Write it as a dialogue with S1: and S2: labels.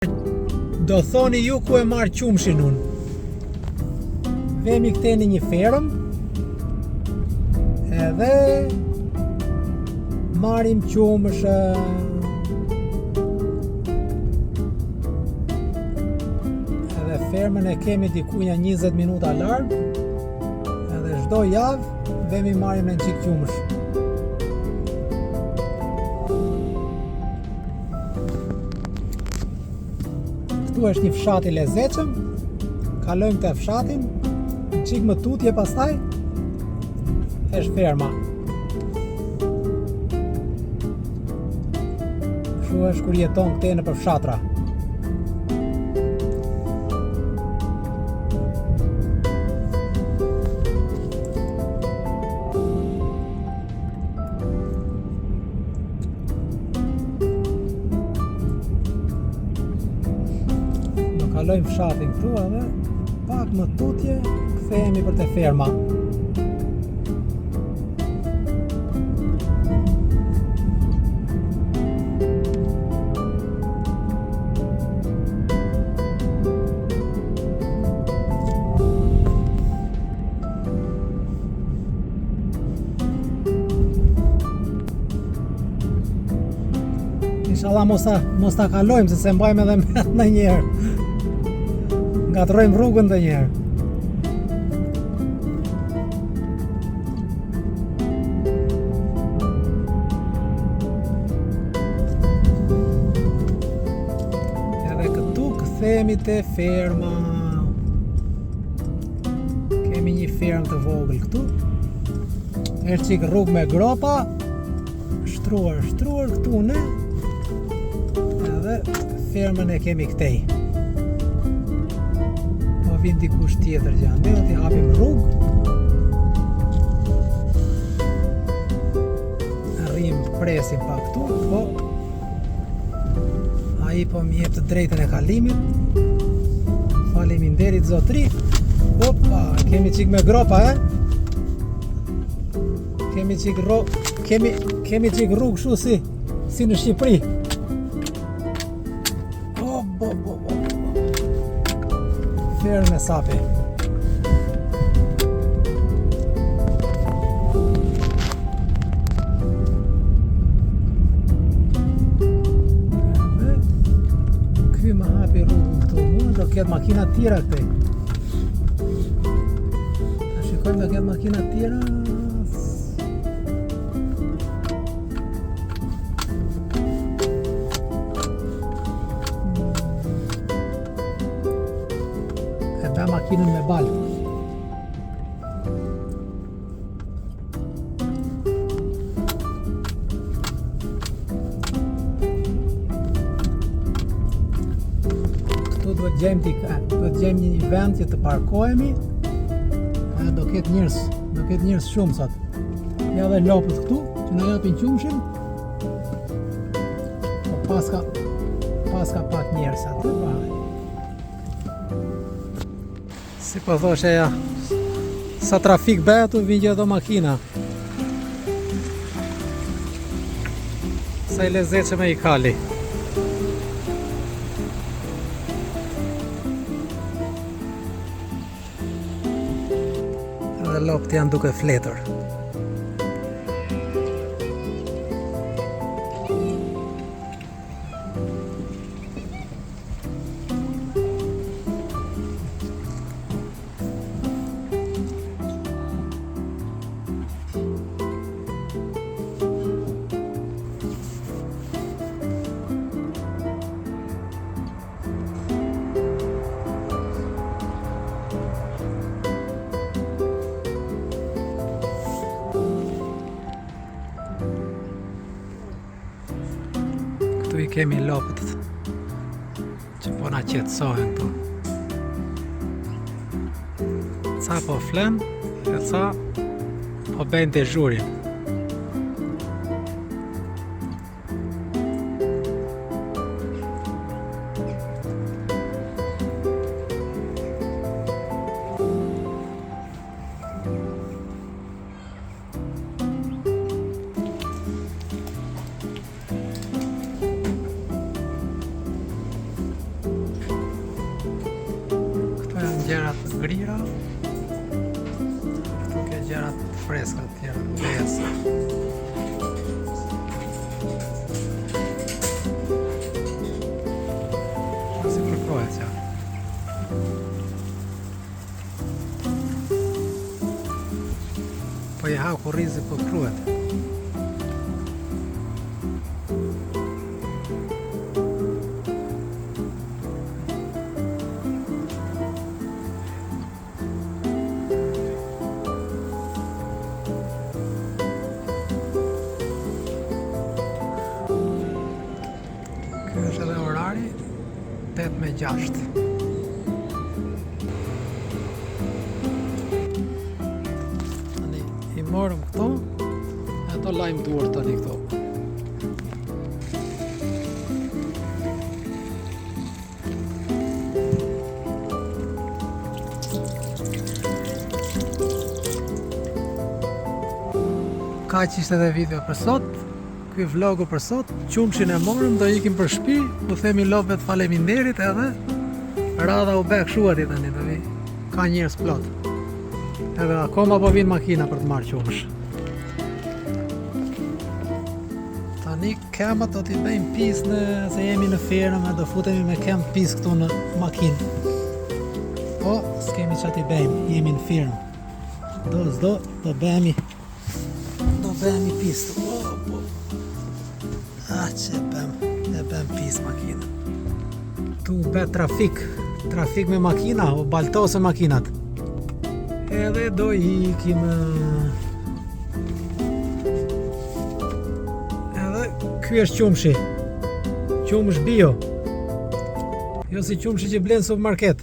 S1: Do thoni ju ku e marrë qumshin unë. Vemi këte në një ferm, edhe marim qumsh. Edhe fermën e kemi dikunja 20 minuta larg, edhe çdo javë vemi marim në qik qumsh. Këtu është një fshat i lezetshëm, kalojmë të fshatin, në qik më tutje pastaj, është ferma. Kështu është kur jeton këte në për fshatra. Kalojmë fshatin këtu edhe pak më tutje kthehemi për te ferma. Inshallah mos ta kalojmë se se mbajmë edhe me ndonjëherë. Ngatrojmë rrugën të njerë. Edhe këtu kthehemi te ferma. Kemi një fermë të vogël këtu. Është qik rrugë me gropa. Shtruar këtu ne. Edhe fermën e kemi këtej. Vin dikush tjetër gjanë, ne do t'i hapim rrugë. Arrim presim pa këtu, po ai po më jep të drejtën e kalimit. Faleminderit zotri. Opa, kemi qik me gropa, Kemi qik rrugë kështu si në Shqipëri. Fermë e sapi. Ky më hapi rrugën këtu. Mund do ketë makina tjera këtej. A shikojmë do ketë makina tjera. Makinën me balë. Këtu duhet gjejmë një vend që të parkohemi. Do ketë njerëz shumë sot. Ja dhe lopët këtu që na japin qumshin. Po paska pak njerëz aty. Si po thoshe ja, sa trafik betu vinë gjithë do makina. Sa i lezetshëm i kali. Edhe lopët janë duke fletur. Këtu i kemi lopët që po na qetësohen këtu. Ca po flen, e ca po bëjnë të zhurin. gjerat grira, këtu ke gjerat freska të tjera, vesa. Si përkohet që. Po i hau kur rizi po kruhet. Ky është edhe orari 8:06. Tani i morëm këto, e ato lajmë duar tani këto. Kaq ishte edhe video për sot. Ky vlogu për sot, qumshin e morëm, do ikim për shtëpi, u themi lopët faleminderit edhe radha u bek shuati tani, do vi. Ka njerëz plot. Edhe akoma po vin makina për të marrë qumsh. Tani kemat do t'i bëjmë pis se jemi në fermë e do futemi me kem pis këtu në makinë. Po, s'kemi që t'i bëjmë, jemi në fermë. Do bëhemi pis të. Që e bëm pis makina. Tu be trafik me makina, o baltose makinat. Edhe do ikim. Edhe ky është qumshi. Qumsh bio. Jo si qumshi që blen në supermarket.